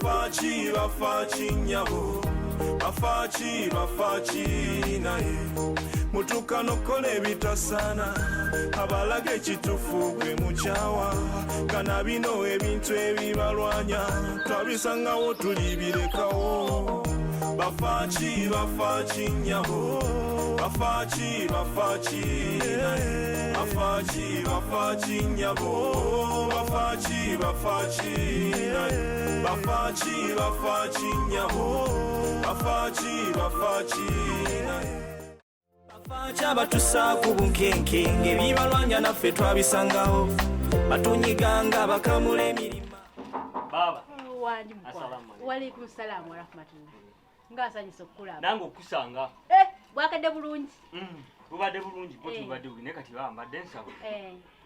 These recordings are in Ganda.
bafaaki nyabo bafaaki naye mutuka nokola ebitasaana abalage ekitufu gwe mukyawa kana bino ebintu ebibalwanya twabisangawo tulibirekawo bafaaki nyabo bafaaki naye bafaaki nyabo bafaaki naye bafaaki nyabo bafaaki naye bafaaki abatusaaku bunkenkenge ebibalwanya naffe twabisangawo batunyiganga bakamula emirima baba waalaikum salaam wa rahmatullah ngasanyisa okukulaba nange okusanga bwakadde bulungi bubadde bulungi boti bubadde buli naye kati bambadde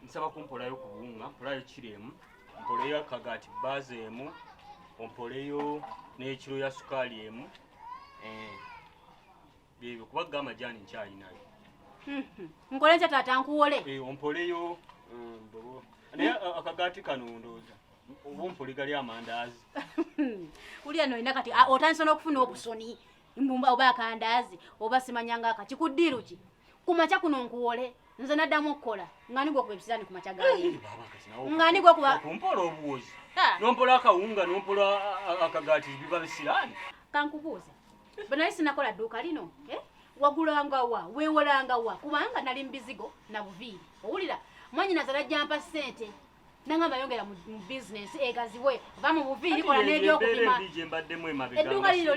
nsaba kumpolayo ku buwunga mpolayo kiremu mpoleyo akagaati baazi emu ompoleyo n'ekiro ya sukaali emu byebyo kuba ga amajaani nkyalinayo nkole ntya taata nkuwole ompoleyo naye akagaati kano ndowooza oba ompole gali amandaazi ulya noyina kati otandisa n'okufuna obusoni oba akandaazi oba simanyanga aka kikuddiiru ki kumakya kuno nkuwole nze naddamu okukola ng'anigwe okuba ebisiraani ku makya gaali ng'anigwe okuba kumpola obuwozi nompola akawunga nompola akagaati biba bisiraani kankubuuze banaye sinakola dduuka lino wagulanga wa weewolanga wa kubanga nali mu bizigo na buviiri owulira mwanyina zalajjampa ssente nangamba yongera mu bizinesi egaziwe va mu buviiri kola n'ebyokupima edduuka lino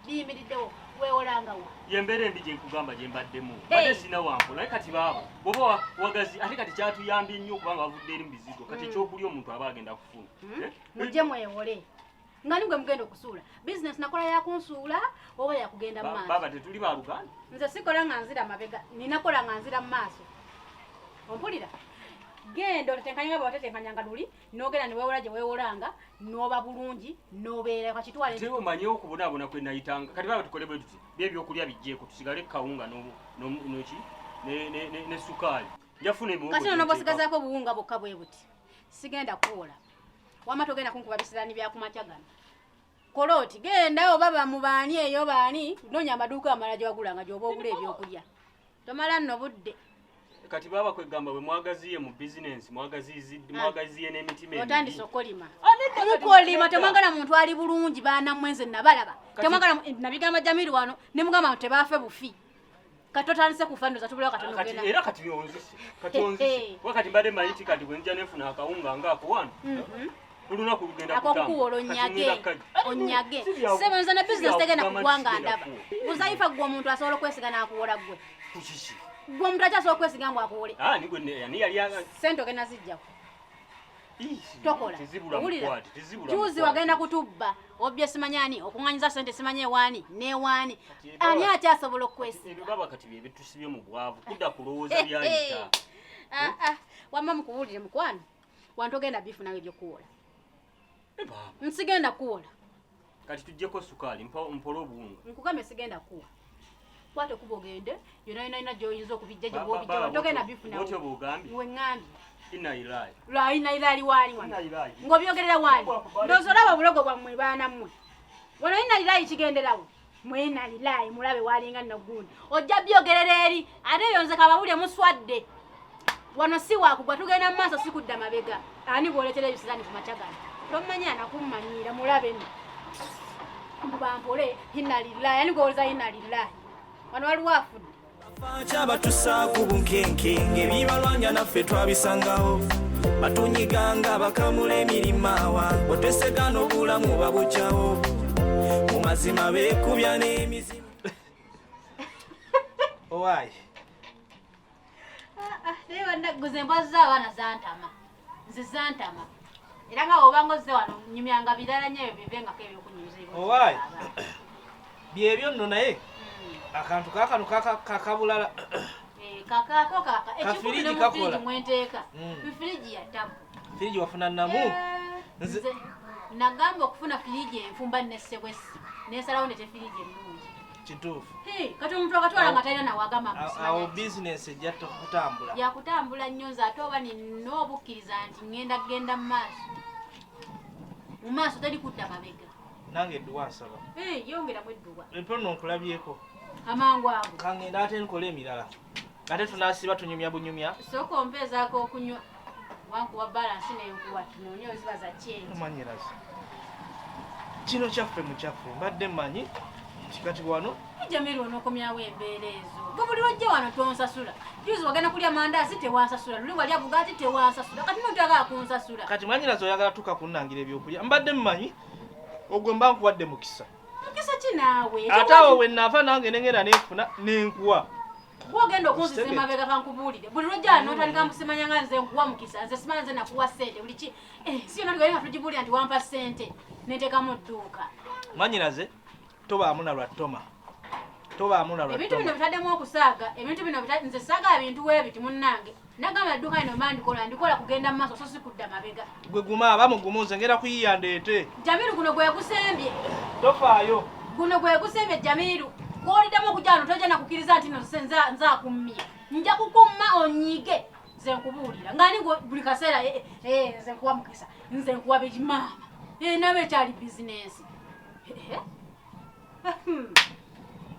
liyimiriddewo weewolanga wa yembeera embi gye nkugamba gye mbaddemu badde sina wampola naye kati baabo bwoba wagazi ate kati kyatuyambye nnyo okubanga bavudde eri mu bizigo kati ekyokulya omuntu aba agenda kufuna mujje mwewole nga nigwe mugenda okusuula bizinesi nakola yakunsuula oba yakugenda mu maaso baba tetuli ba Luganda nze sikola nga nzira mabega ninakola nga nzira mu maaso ompulira genda otetenkanya nga batetenkanya nga luli n'ogenda ne weewola gye weewolanga n'oba bulungi n'obeera kakitwale nti omanyi okubonaabona kwe nayitanga kati baba tukole bwe tuti byebyokulya bijjeeko tusigale kawunga noki ne sukaali njafuna emiwogo kati nono bosigazaako obuwunga bwokka bwe buti sigenda kuwola wama togenda kunkuba bisiraani byakumakya gano kola oti genda oba mu baani eyo baani noonya amaduuka amala gye wagulanga gy'oba ogula ebyokulya tomala nno budde kati baba kwegamba bwe mwagaziye mu bizinensi mwagaziye n'emitima embi otandise okolima mukolima temwagala muntu ali bulungi baana mwenze nabalaba temwagala nabigamba Jamiru wano ne mugamba tebaafe bufi kati otandise kufa ndoza tubula katono genda era kati onzise wakati mbadde mayiti kati bwe nja nefuna akawunga ngaako wano olunaku lugenda akokuwola onyage sebenza na bizinesi tegenda kugwanga ndaba buzaifa gwe omuntu asobola okwesiga n'akuwola gwe kukiki gwe omuntu akyasobola okwesiga mbw akuwole ni yali sente ogenda zijjako tokola owulira juzi wagenda kutubba obye simanyani okuŋŋanyiza sente simanye ewaani n'ewaani ani ate asobola okwesiga baba kati bye bitusibye mu bwavu kudda kulowooza byayita wamma mukuwulire mukwano wantu ogenda bifu nawe ebyokuwola nsigenda kuwola kati tujjeko sukaali mpola obuwunga nkugambye sigenda kuwa kwate kuba ogende yonayina gyoyinza okubijja gye bwobijja togenda bifu nawe we ŋŋambye inailali wani wano ng'obyogerera wani ndowooza olaba obulogo bwammwe baana mmwe wano inalilayi kigenderawo mwe inalilayi mulabe walinga nno gundi ojja byogerera eri ate eyo nze kababulye muswadde wano si wakugwa tugenda mu maaso si kudda mabega ani bw'oleetera ebisiraani ku makya gano tomanyi anakummanyiira mulabe nno bampole inalilayi ani gwewoleza inalilayi wano waliwo afudde bafaaki abatusaaku bunkenkenge ebibalwanya naffe twabisangawo batunyiganga bakamula emirima wa otesegana obulamu babukyawo mu mazima beekubya n'emizimu owaayi naye wannaguza embwa z'abaana zantama nze zantama era nga obanga ozze wano nyumyanga birala nnyo ebyo bivengako ebyokunyuza owaayi byebyo nno naye akantu kakano kakabulala ekikulu kakola mwenteeka firiji yatabu firiji wafuna namu nze nagamba okufuna firiji enfumba nessebwesi nesalawo nete firiji ennungi kituufu kati omuntu akatwala nga talina nawagamba awo bizinesi ejja kutambula yakutambula nnyo nze ate oba nina obukkiriza nti ŋŋenda kugenda mu maaso mu maaso tali kudda mabega. Nange edduwa nsaba. Yongeramu edduwa. Empo nno nkulabyeko. Amangu ago. Kangenda ate nkola emirala. Ate tunaasiba tunyumya bunyumya. Sooka ompeezaako okunywa. Wankuwa balansi n'enkuwa tunoonye oziba za kyengi. Manyirazi. Kino kyaffe mu kyaffe. Mbadde mmanyi kikati wano. Jamiru onokomyawo embeera ezo. Gwe buli lwojja wano tonsasula. Juzi wagenda kulya mandazi tewansasula. Luli walya bugaati tewansasula. Kati notoyagala kunsasula. Kati mwanyirazi oyagala tuka kunnangira ebyokulya. Mbadde mmanyi ogwe mba nkuwadde mukisa. Mukisa ki naawe? Ate awo we nnaava nange nengera neefuna n'enkuwa. Gwogenda okunzisa emabega kankubuulire. Buli lwojja n'otandika musimanya nga nze nkuwa mukisa. Nze simanyi nze nakuwa ssente. Buli ki? Si yonna nga tugibuulira nti wampa ssente. Neteekamu dduuka. Mwanyiraze tobaamu na lwa ttoma. Tobaamu na lwa ebintu bino bitaddemu okusaaga. Ebintu bino nze saaga ebintu weebiti munnange. Nagamba edduuka lino mba ndikola kugenda mu maaso so si kudda mabega. Gwe guma aba mugumu nze ngera kuyiya ndeete. Jamiru guno gwe gusembye. Tofaayo. Guno gwe gusembye Jamiru. Gw'oliddamu okujja wano tojja nakukkiriza nti nza kummya. Nja kukumma onyiige. Nze nkubuulira. Ngani buli kaseera nze nkuwa mukisa. Nze nkuwa bekimaama. Nabe ekyali bizinensi.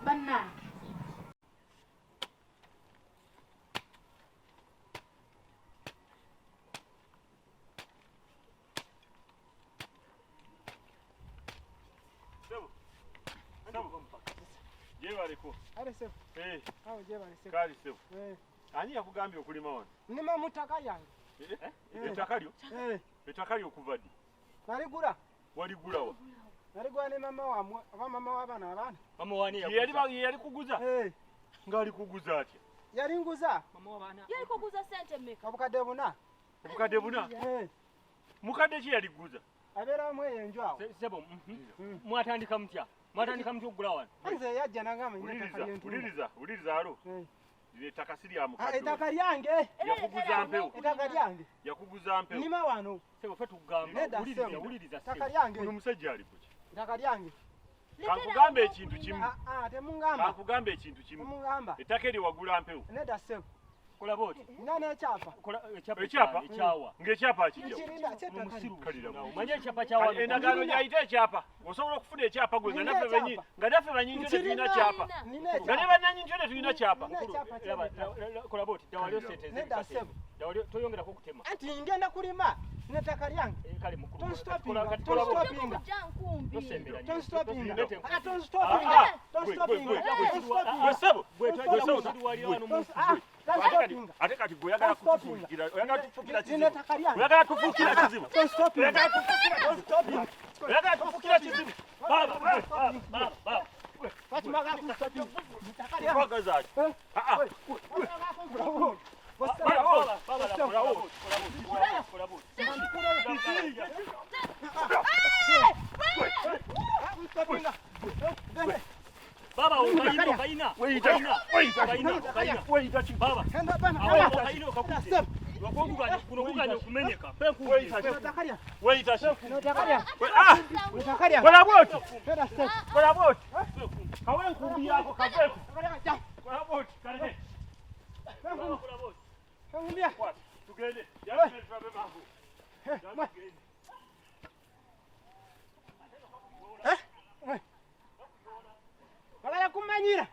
Bannange. Jebareko. Alese. Awo jebarese. Kali sefu. Ani yakugambye okulima wano? Nima mutaka yange. Ettaka lyo? Ettaka lyo kuva ddi? Naligula. Waligula wa? Naligula ne mama wamwe, mama w'abaana abaana. Mama wani yali kuguza? Ngali kuguza atya? Yali nguza. Mama w'abaana. Yali kuguza sente mmeka? Obukadde buna. Obukadde buna? Mukadde ki yali kuguza? Abeera mu enju awo. Sebo, mwatandika mutya? Mwatandika mutya okugula wano? Nze yajja nangamba nnyo ettaka Uliriza alo. Ettaka si lya mukadde. Ettaka lyange. Yakuguza mpewo. Ettaka lyange. Yakuguza mpewo. Nima wano. Sebo fe tugamba. Uliriza. Ettaka lyange. Ono musajja ali kuki? Ettaka lyange. Kankugamba ekintu kimu. Temungamba. Kankugamba ekintu kimu. Temungamba. Ettaka eryo wagula mpewo. Nedda ssebo. Kola boti. Nina n'ekyapa. Ekyapa? Ng'ekyapa kijja. Kirina ky'ettaka. Manya ekyapa kyawa. Endagaano gyayita ekyapa. Osobola okufuna ekyapa gwe nga naffe banyinjo tetulina kyapa. Nga ne bannanyinjo tetulina kyapa. Kola boti. Dawalyo sente ez'ekasente. Dawalyo toyongerako okutema. Anti ngenda kulima n'ettaka lyange. Kale mukulu. Tonstopinga. Ate kati gwe oyagala kutufuukira kizibu. Oyagala tufuukira kizibu. Oyagala tufuukira kizibu. Baba. Twagaza ati. Baba, ukaina. Weita chi baba. Wakuganya kumenyeka. Weita chi. Kola boti. Kawe nkumbi yako kapeku. Kola boti. Kale. Kola boti. Kangumbia. Tugende. Yawe tunabe mambo. Bagala kumanyira.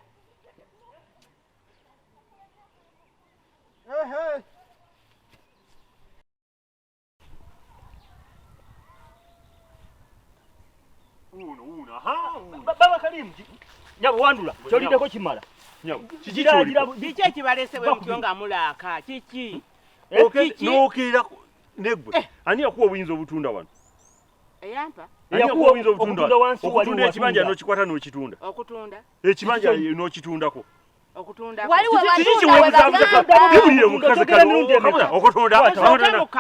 Baba Kalimu. Nyabo wandula. Kyolideko kimala. Nyabo. Biki ekibalese bwe mutyo nga mulaaka? Kiki? N'okirira negwe. Ani yakuwa obuyinza obutunda wano? Eyampa? Yakuwa obuyinza obutunda wansi wali okutunda ekibanja n'okikwata n'okitunda. Okutunda? Ekibanja n'okitundako. Okutunda. Waliwo Kibulire mukazi kamuna okutunda.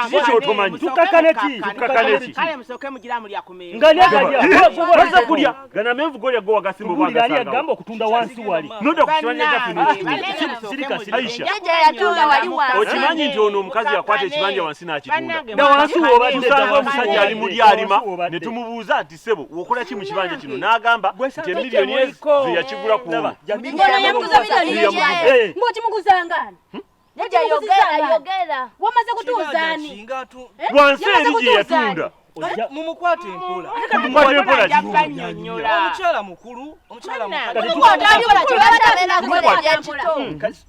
Kiki otomanyi? Tukakane ki? Kale musoke mugira mulya kumenya. Ngani kulya. Gana menvu golya go wagasimbo bwaga sanga. Gamba okutunda wansi wali. Noda kushibanya tafi sirika Aisha. Yaje yatunda wali wansi. Okimanyi nti ono omukazi yakwata ekibanja wansi n'akitunda. Na wansi woba tusanga omusajja ali muli alima ne tumubuuza ati sebo wokola ki mu kibanja kino n'agamba nti emiliyoni ze yakigula ku. Mboti muguzangana. Yaje yogera. Wamaze kutuuzani. Wansi eri gye yatunda. mumukwate empola. Mumukwate empola janyonyola. Omukyala mukulu, omukyala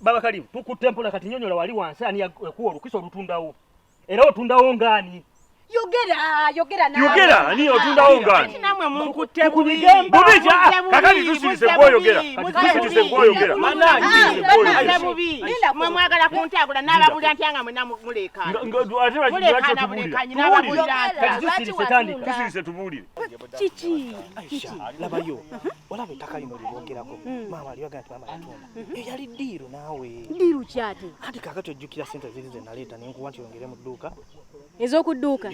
Baba Kalimu, tukutte empola kati nyonyola wali wansi ani yakuwa olukiso olutundawo. Era otundawo ngani? Yogera nawe. Yogera ani otundawo ngani? Namwe munkutte bubi. Bubija kakali tusise gwoyogera. Tusise gwoyogera. Bubi. Mwe mwagala kuntagula n'ababulira ntyanga mwe namuleka. Ate bakijja tubulira. Tusise tubulire. Chichi. labayo. Olaba ettaka lino lyongerako. Maama aliyoga nti maama yatunda. Yali ddiiro naawe. Ddiiro kyate. Kati kakati ojjukira sente ziri ze naleeta n'enkuwa nti yongere mu dduuka. Ez'okudduuka.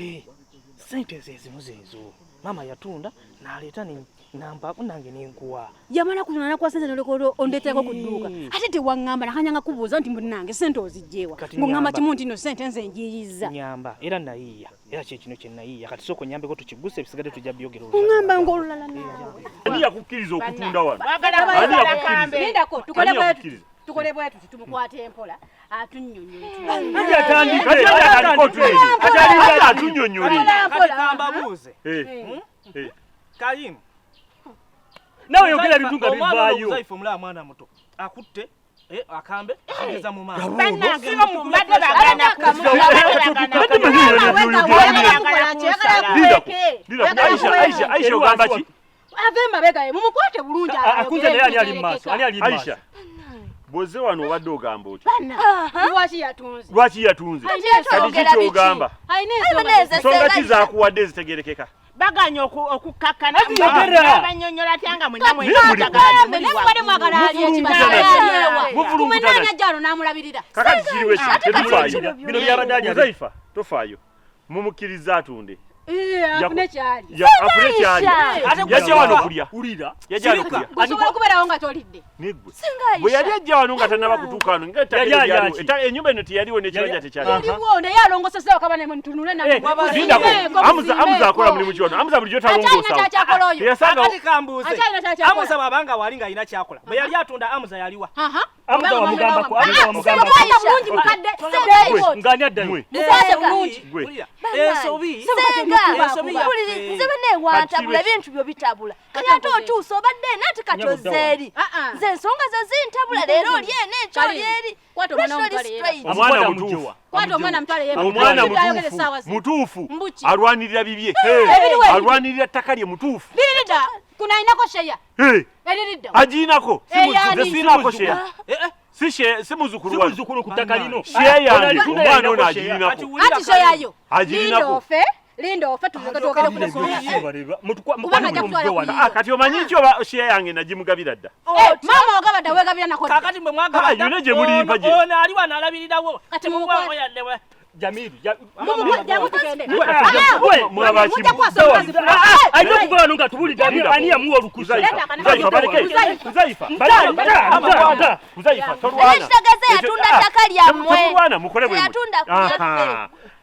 Sente ezimu zeezo. Maama yatunda n'aleeta nampaako nange n'enkuwa. Yamala kuzuna nakuwa sente n'olekolo ondeeteko ku dduuka. Ate tewaŋŋamba nakanyanga kubuuza nti nange sente ozigjeewa. Ng'oŋŋamba kimu nti no sente nze njiyizza. Nyamba era nayiiya. Era kino kye nayiiya. Kati sooka onyambeko tukiguse ebisigade tujja byogera olulala. Oŋŋamba ng'olulala nawe. Ani yakukkiriza okutunda wano? Ani yakukkiriza? Lindako tukole bwetu. Tukole bwetu tumukwate empola atunnyonnyole. Ani atandika atandika atunnyonnyole. Kati kambabuuze. Kalimu. Nawe yogera bintu nga bivaayo. Zaifu omulaba mwana muto. Akutte akambe ageza mu maaso. Bannange mbadde bagana Aisha ogamba ki? Avemba begaye mumukwate bulungi. Akunze naye ani ali mu maaso? Ani ali mu maaso? Aisha. Boze wano obadde ogamba oti. Lwaki yatunze? Lwaki yatunze? Kati kiki ogamba? Nsonga ki zaakuwadde zitegerekeka? baganya okukakkana abanyonyola tyanga mwe namwe mwade mwagala ali ekibala kumenya jalo namulabirira kakati kiriwe kitufaayo bino byabadali Zaifa tofaayo mumukiriza atunde afune kyali afune kyali yaje wano kulya ulira yaje wano kulya osobola kubeerawo nga tolidde negwe bwe yali ajja wano nga tanaba kutuuka wano nga eta ennyumba eno teyaliwo n'ekibanja tekyali naye alongoseseewo kabane tunule amuza akola mulimu ki wano amuza bulijjo talongoosawo akati kambuuze amuza bwabanga wali nga alina kyakola bwe yali atunda amuza yaliwa amuza wamugambako bulungi mukadde ngani addayo nze banewantabula ebintu byo bitabula kati ate otuusa obadde nati kati ozeeri nze ensonga zo zintabula leero oli eno ekyo oli eri omwana mutuufu alwanirira bibye alwanirira ttaka lye mutuufu kunainako sheya agiinako siinako sheya si muzukulu ku ttaka lino sheya yange omwana ono agiinako ati sheyayo agiinako Linda ofe tuzokatokera kati omanyi ki oba sheya yange nagimugabira dda mama ogabadde wegabira nako kakati mwe mwagabadde yune gye mulimpa gye ono ali wano alabirirawo kati mumukwate yaddewe Jamiru alina okugola nunga tubulidde ani yamuwa olukusa Zaifa yatunda ttaka lyammwe mukole bwe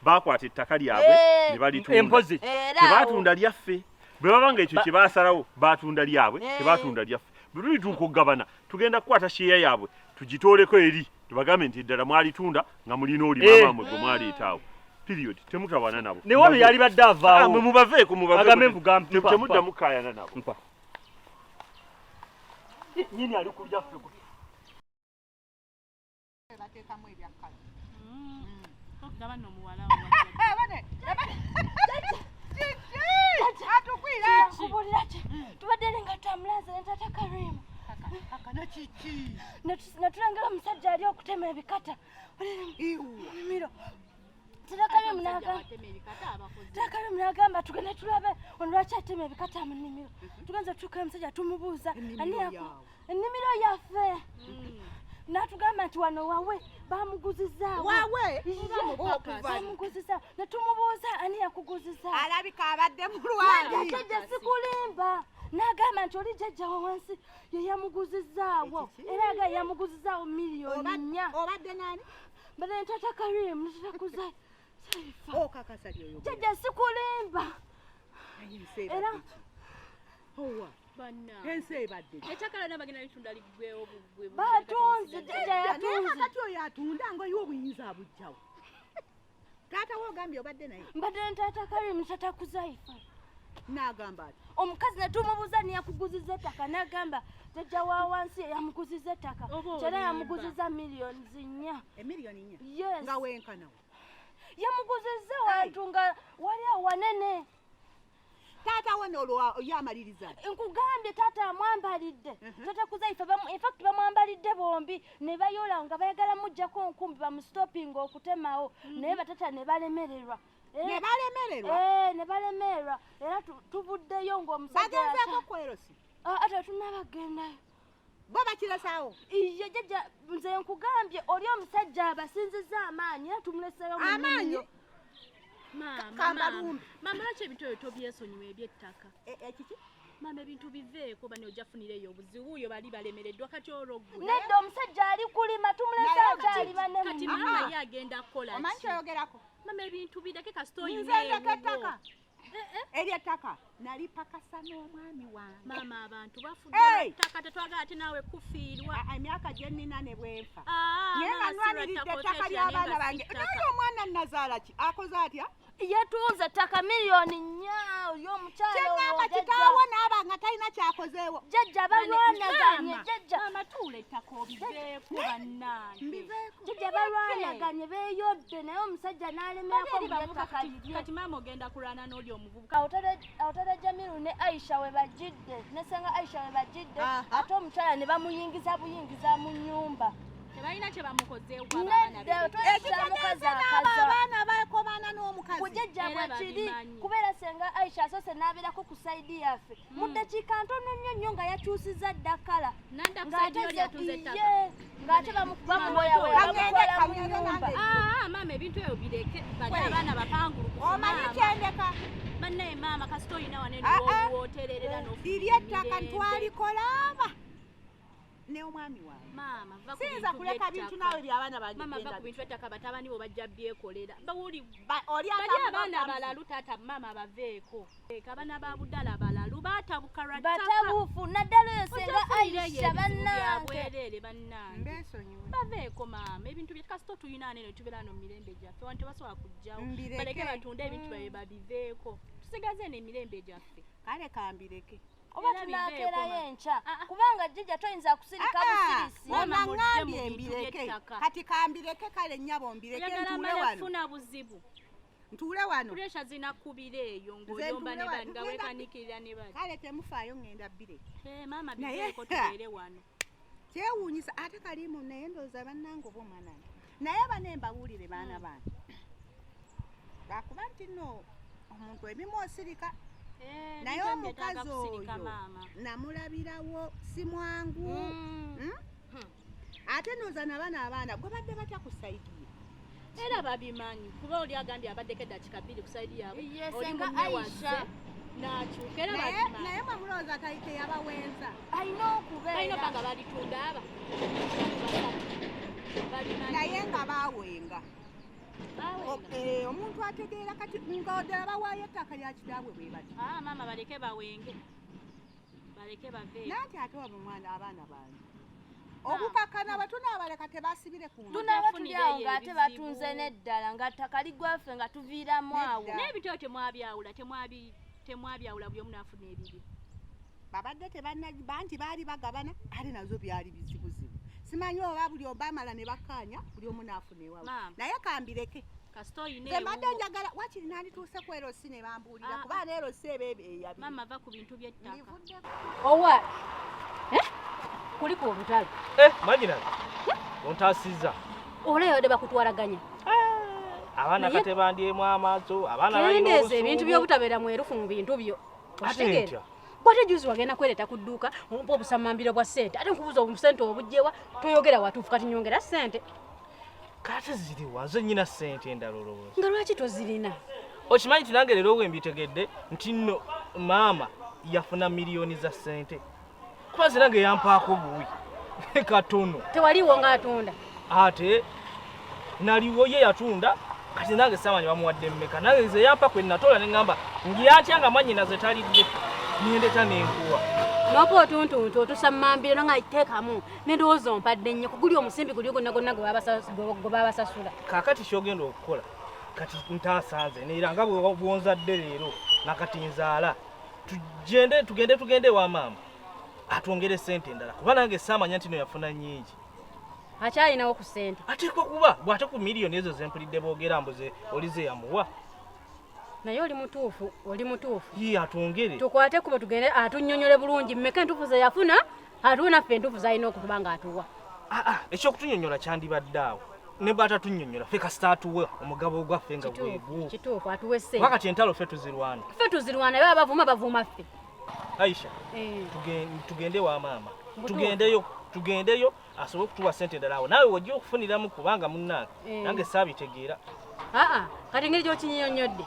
bakwata ettaka lyabwe ne balitunda tebatunda lyaffe bwe babanga ekyo kye baasalawo batunda lyabwe tebatunda lyaffe bwe tulituuka okugabana tugenda kukwata sheya yaabwe tugitooleko eri tubagambe nti eddala mwalitunda nga mulina oli maamamwe gwe mwaleetaawo period temutawana nabo ne wano yali badde avaawo mwe mubaveeko temudda mukaayana nabo nyini ali kulya ffe tubadde nga twamulaza nentata Kalimu natulengera omusajja ali okutema ebikata nimiro tata Kalimu n'agamba tugende tulabe ono lwaki atema ebikata mu nnimiro tugenze tutuuka omusajja tumubuuza ennimiro yaffe natugamba nti wano wawe bamuguzizaawo netumubuuza ani yakuguzizaawo alabika abadde mulwali jajja sikulimba n'agamba nti oli jajja wansi ye yamuguzizaawo era aga yamuguzizaawo miliyoni 4 obadde nani mbadde ntata Kalimu nitutakuza kakasali jajja sikulimba era ensi ebadde ekyakala nabagenda litunda liggwewo bugwe batunze jajja yatunze kati oyo atunda nga oyiwa obuyinza abujjawo Taata wo gambye obadde naye. Mbadde ntaata Kalimu tata kuzaifa. N'agamba ati. Omukazi ne tumubuuza niyakuguziza ettaka n'agamba jjajja wa wansi yamuguziza ettaka. Kyera yamuguziza millions 4. Emiliyoni 4? Yes. Nga wenkana. Yamuguziza wantu nga wali awanene. Taata we n'olwo yamaliriza. Nkugambye taata amwambalidde. Tata kuzaifa in fact bamwambalidde bombi ne bayola nga bayagala mujjako nkumbi bamustopping okutemawo naye batata ne balemererwa. Ne balemererwa? Ne balemererwa. Era tuvuddeyo ng'omusajja bagenzeeko kwerosi. Ate tunnabagendayo. Bo bakirasaawo? Iye jjajja nze nkugambye oli omusajja abasinziza amaanyi era tumuleseyo mu amaanyi. Mama lwaki ebintu ebyo tobyesonyiwa eby'ettaka? Ekiki? Mama ebintu biveeko bano ojafunireyo obuzibu oyo bali balemereddwa kati olw'oggwe. Nedda omusajja ali kulima tumulese akyali banne mu kati mama ye agenda kukola ki? Omanyi kyoyogerako? Mama ebintu bidake kasitoyi ettaka. Ery'ettaka nalipakasa n'omwami wange. Mama abantu bafudde ettaka tetwagala ate naawe kufiirwa. Emyaka gye nnina ne bwenfa. Naye nga nwaniride ettaka ly'abaana bange. Naye omwana Nazaala ki akoze atya? Yatunze ettaka millioni 4 y'omukyala kyengamba kitaawo n'aba nga talina kyakozeewo. Jjajja balwanaganye jjajja. Mama tuula ettaka obiveeko bannange. Jjajja balwanaganye beeyodde naye omusajja n'alemerako ettaka lirye. Kati maama ogenda kulwana n'oli omuvubuka. Awutala Jamiru ne Aisha we bajjidde ne senga Aisha we bajjidde ate omukyala ne bamuyingiza buyingiza mu nnyumba. Tebalina kye bamukozeewo abaana bakomaana n'omukazi. Kujjajja bwekiri kubeera senga Aisha asoose n'abeerako ku sayidi yaffe. Mu ddakiika ntono nnyo nga yakyusizza ddakala. Ng'ate bamukubamuloya we bamukola mu nnyumba. Maama ebintu ebyo bireke bali abaana bapangulukufu. Omanyi kyendeka? Bannaye maama kasita oyina wanene w'obuwootererera n'ofuuka. Liri ettaka ntwalikolaba. Ne omwami wange. Mama va sinza kuleka bintu nawe by'abaana bange. Mama va ku bintu ettaka batabani bo bajja byekolera. Bawuli oli abaana balalu taata mama baveeko. Abaana ba budala balalu batabuka lwattaka. Batabufu naddala oyo senga Aisha bannange. Mbesonyiwe. Baveeko mama ebintu bye kasito tuyina nene tubeera no mirembe gyaffe wantu basobola kujjawo. Baleke batunde ebintu bye babiveeko. Tusigaze n'emirembe gyaffe. Kale kambireke. Oba tunakeerayo enkya kubanga jjajja toyinza kusirika busirisi. Onaŋŋambye mbireke kati kambireke kale nnyabo mbireke ntuule wano. Funa buzibu. Ntuule wano. Puresha zinakubira eyo ng'oyomba ne bani nga weekanikirira ne bani. Kale temufaayo ŋŋenda bbire. Maama biveeko tubeere wano. Kyewuunyisa ate Kalimu naye ndowooza bannange oba omwana wange. Naye bane mbabuulire baana bange. Lwakuba nti nno omuntu ebimu osirika. Naye omukazi oyo namulabirawo si mwangu. Ate noza n'abaana abaana gwe badde batya ku sayidi ye. Era babimanyi kuba oli agambye abaddeko eddakiika 2 ku sayidi yaabwe. Senga Aisha n'akyuka era babimanyi. Naye mwe mulowooza tayite yabawenza. Alina okubeera. Balina banga balitunda aba. Naye nga baawenga. Omuntu ategeera kati ng'oddala bawaayo ettaka lya kitaabwe bwe bati. Maama baleke bawenge. Baleke baveeko. Nanti ate waba omwana abaana bange. Obupakana bwe tunaabaleka tebasibire ku nju. Tunaaba tuli awo ng'ate batunze n'eddala nga ttaka ligwaffe nga tuviiramu awo. N'ebityo temwabyawula temwabyawula buli omu n'afuna ebibyo. Babadde banti baali bagabana ate nazo byali bizibuzibu. Simanyi oba buli obamala ne bakkaanya buli omu n'afuna ewawe. Naye kambireke. Kasita oyina ewu. Mbadde njagala wakiri nandituuse ku erosi ne bambuulira kuba n'erosi eba eyabi. Maama va ku bintu by'ettaka. Owa kuliko olutalo. Manyina ontaasizza. Oleyo de bakutwalaganya. Abaana kate bandyemu amaaso abaana balina obusuubu. Ebintu by'obutabeera mwerufu mu bintu byo. Ategeera. Bwate juzi wagenda kwereta ku dduuka ompa obusamambiro bwa ssente ate nkubuuza obusente obujjewa toyogera watuufu kati nyongera ssente. Kati ziri wanze nnyina ssente endala olowooza. Nga lwaki tozirina? Okimanyi nti nange leero bwe mbitegedde nti nno maama yafuna miliyoni za ssente. Kuba zinange yampaako buwi katono. Tewaliwo ng'atunda? Ate naliwo ye yatunda kati nange samanyi bamuwadde mmeka. Nange ze yampa kwe natola ne ŋŋamba ngiyatya nga manyina ze talidde nendeta n'enkuwa. Nopo otuntuntu otusamambire nga iteekamu n'endowooza ompadde nnyo kuguli omusimbi guli gonna gwe babasasula. Kaakati ky'ogenda okukola kati ntasanze neera nga bwonzadde leero nakati nzaala tugende wa maama atwongere sente endala kuba nange saamanya nti no yafuna nnyingi akyalinawo ku sente ateekwa kuba bw'ate ku miliyoni ezo zempulidde boogera mbuze olize yamuwa naye oli mutuufu ye atwongere tukwate kuba tugende atunnyonnyole bulungi mmeka entuufu ze yafuna atuwe naffe entuufu zalina okutuba nga atuwa ekyokutunnyonnyola kyandibadde awo ne bw'atatunnyonnyola ffe kasita atuwe omugabo gwaffe nga bwegwo kituufu atuwe sente wakati entalo ffe tuzirwana baba bavuma ffe Aisha tugende wa maama tugendeyo asobole okutuwa sente endala awo naawe wajja okufuniramu kubanga munnange nange saabitegeera kati engeri gy'okinnyonnyodde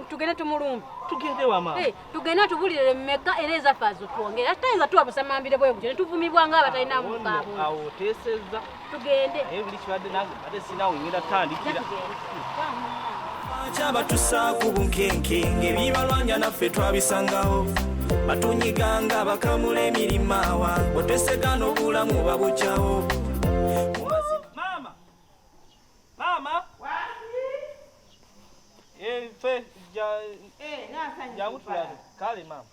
tugende tumulumbe tugende wa maama tugende atubulirire mmeka era ezaffe azitwongere ate tayinza tuwa busamambire bwe gutyo ne tuvumibwa nga abatalina mukaabo awo oteesezza tugende naye buli kibadde nange ate sinaawe ngenda tandikira kyabatusa ku bunkenkenge bibalwanya naffe twabisangawo batunyiganga bakamula emirimaawa otesegana obulamu babukyawo maama fe jangu tulage kale maama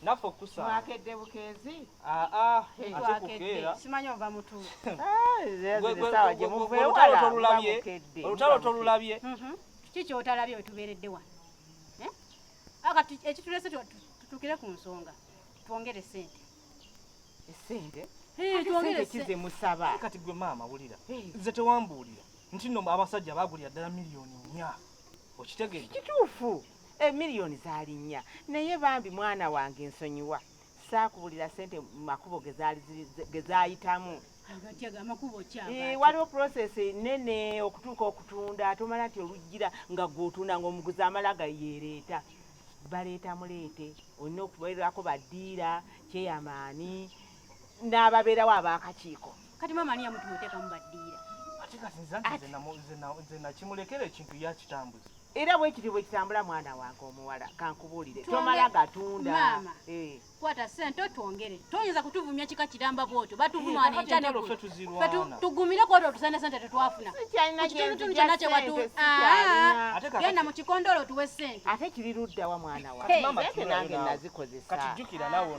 naffe okusa mwakedde bukezi ate kukeera simanyi ova mutuufu sawa gye muveewala olutalo tolulabye kiki kyotalabye wetubeeredde wano akati ekitulese tutukire ku nsonga twongere sente sente kize musaba kati gwe maama wulira nze tewambuulira nti nno abasajja baagulira ddala miliyoni 4 okitegedde kituufu miliyoni zaali 4 naye bambi mwana wange nsonyiwa saakubulira sente mu makubo ge zaayitamu waliwo process nene okutuuka okutunda tomala nti oluggira nga gwotunda ng'omuguzi amala gayeereeta baleeta muleete olina okubeerako baddiira kyeyamaani n'ababeerawo ab'akakiiko kati maama ani yamutumuteeka mu baddiira ate kasinza nti nze nakimulekera ekintu yakitambuza era bwekiti bwe kitambula mwana wange omuwala kankubuulire tomala gatunda maama kwata sente otwongere toyinza kutuvumya kika kiramba bwotyo batuvumana ekyane tugumire kwotyo tusane sente tetwafuna kitundu kyonna genda mu kikondolo tuwe sente ate kiri luddawa mwana wange sente nange nazikozesa kati jjukira naawe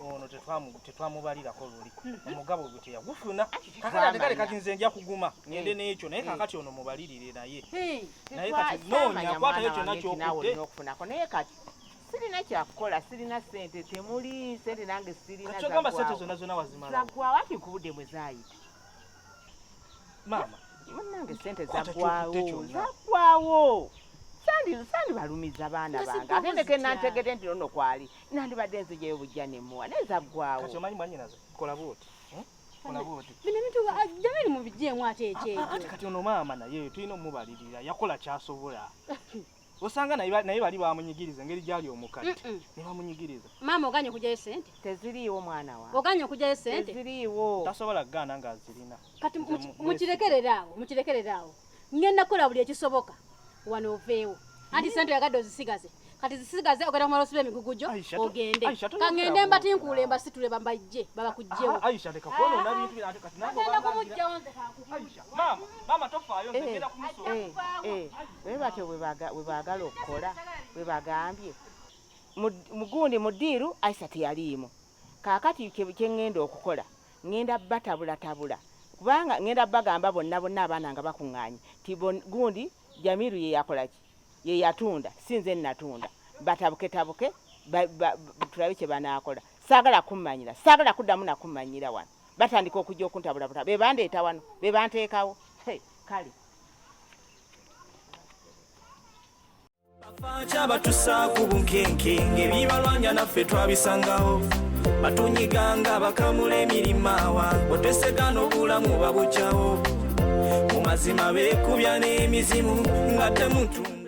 ono tetwamubalirako luli omugabo gwe teyagufuna kakale kati nze nja kuguma ngende n'ekyo naye kakati ono mubalirire naye kati noonya kwatayo kyonna kyokudde okufunako naye kati sirina kyakukola sirina sente temuli sente nange sirina kyogamba sente zonna zonna wazimala zagwawo ati nkubudde mwe zaayita maama nange sente zaggwawo sandibalumiza baana bange ate ndeke nantegedde nti nono kwali nandibadde nzijeyo bujja nemuwa naye zaggwawo kati omanyi mwanyinaze kola bwoti bino bintu jamani mubijeemu ate ekyejo ate kati ono maama naye tulina omubalirira yakola kyasobola osanga naye bali bamunyigiriza engeri gyali omukadde ne bamunyigiriza maama oganye okugyayo sente teziriiwo mwana wange oganye okugyayo sente teziriiwo tasobola kugaana ng'azirina kati mukirekereraawo ngenda kukola buli ekisoboka wano oveewo anti sente yagadde ozisigaze kati zisigaze ogenda kumala osiba emigugujo ogende kangende mbatinkuule mbasitule bambajje babakugjewo Aisha leka kuonoona bintu bino ate kati agenda kumugjawo nze kakukuja maama tofaayo nze ngenda kumusobola bwe batyo bwe baagala okukola bwe bagambye mugundi mudiiru Aisha teyaliimu kaakati kye ŋŋenda okukola ŋŋenda batabulatabula kubanga ŋŋenda bagamba bonna abaana nga bakuŋŋaanye ti gundi Jamiru ye yakolaki ye yatunda sinze natunda batabuketabuke tulabe kye banaakola saagala kummanyira saagala kuddamu nakummanyira wano batandika okujja okuntabulabuta be bandeeta wano be banteekawo kale kyabatusa ku bunkenkenge bibalwanya naffe twabisangawo batunyiganga bakamula emirimaawa otesegana obulamu babukyawo mu mazima beekubya n'emizimu nga temutu